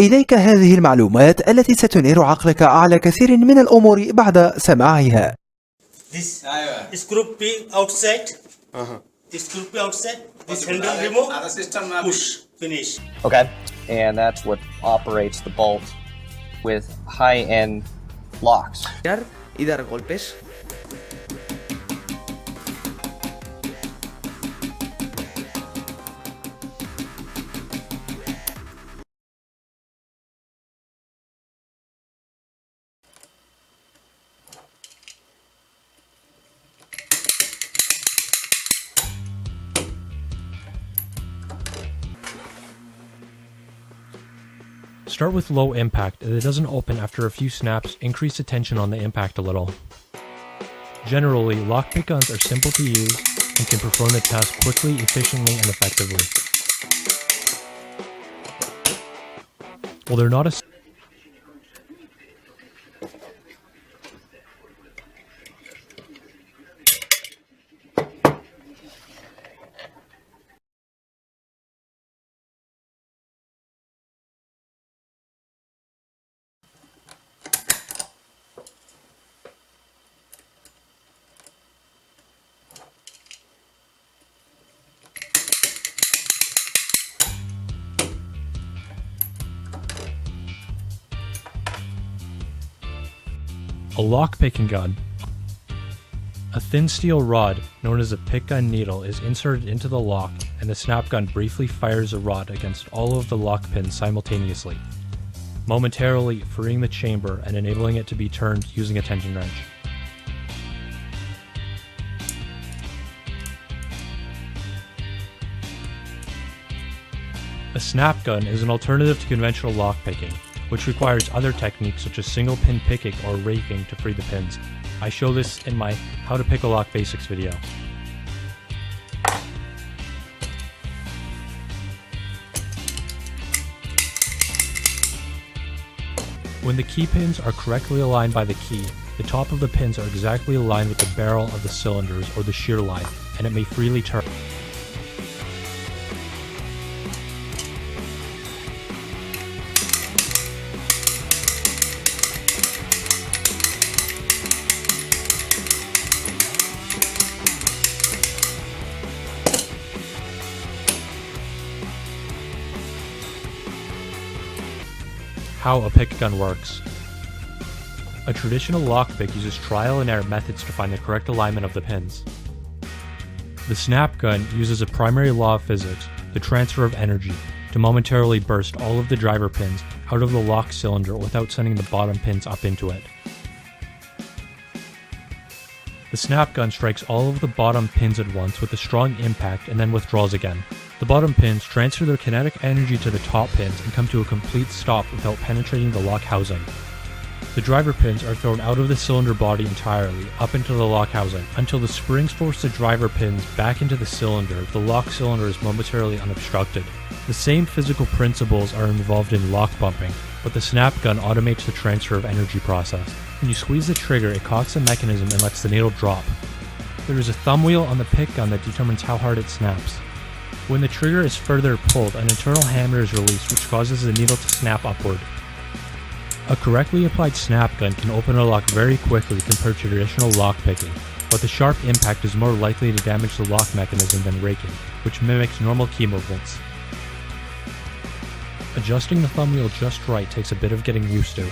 إليك هذه المعلومات التي ستنير عقلك على كثير من الأمور بعد سماعها. This screw be outside. This screw be outside. This handle remove. Push. Finish. Okay, and that's what operates the bolt with high-end locks. Y dar golpes. Start with low impact. If it doesn't open after a few snaps, increase the tension on the impact a little. Generally, lockpick guns are simple to use and can perform the task quickly, efficiently, and effectively. While they're not a lock-picking gun. A thin steel rod, known as a pick gun needle, is inserted into the lock, and the snap gun briefly fires a rod against all of the lock pins simultaneously, momentarily freeing the chamber and enabling it to be turned using a tension wrench. A snap gun is an alternative to conventional lockpicking, which requires other techniques such as single pin picking or raking to free the pins. I show this in my How to Pick a Lock Basics video. When the key pins are correctly aligned by the key, the top of the pins are exactly aligned with the barrel of the cylinders or the shear line, and it may freely turn. How a pick gun works. A traditional lockpick uses trial and error methods to find the correct alignment of the pins. The snap gun uses a primary law of physics, the transfer of energy, to momentarily burst all of the driver pins out of the lock cylinder without sending the bottom pins up into it. The snap gun strikes all of the bottom pins at once with a strong impact and then withdraws again. The bottom pins transfer their kinetic energy to the top pins and come to a complete stop without penetrating the lock housing. The driver pins are thrown out of the cylinder body entirely, up into the lock housing. Until the springs force the driver pins back into the cylinder, the lock cylinder is momentarily unobstructed. The same physical principles are involved in lock bumping, but the snap gun automates the transfer of energy process. When you squeeze the trigger, it cocks the mechanism and lets the needle drop. There is a thumb wheel on the pick gun that determines how hard it snaps. When the trigger is further pulled, an internal hammer is released which causes the needle to snap upward. A correctly applied snap gun can open a lock very quickly compared to traditional lock picking, but the sharp impact is more likely to damage the lock mechanism than raking, which mimics normal key movements. Adjusting the thumb wheel just right takes a bit of getting used to.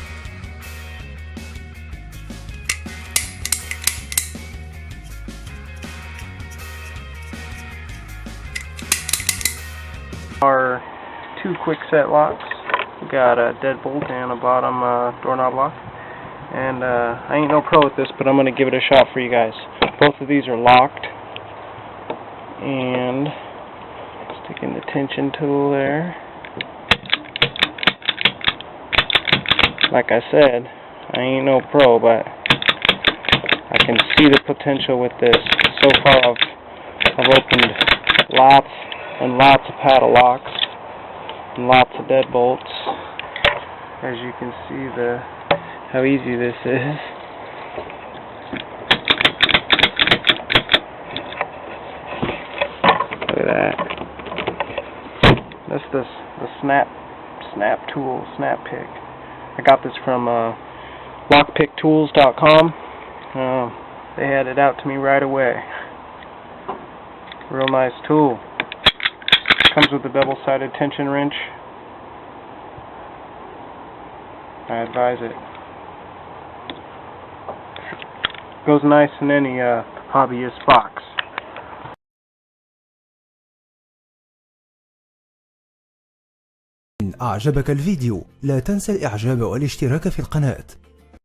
Our two quick set locks. We got a deadbolt and a bottom doorknob lock. And I ain't no pro at this, but I'm going to give it a shot for you guys. Both of these are locked. And sticking the tension tool there. Like I said, I ain't no pro, but I can see the potential with this. So far I've opened lots and lots of paddle locks and lots of deadbolts. As you can see how easy this is. Look at that. That's the snap tool, snap pick. I got this from lockpicktools.com. They had it out to me right away. Real nice tool. Comes with a double-sided tension wrench. I advise it. Goes nice in any hobbyist box. إن أعجبك الفيديو لا تنسى الإعجاب والاشتراك في القناة.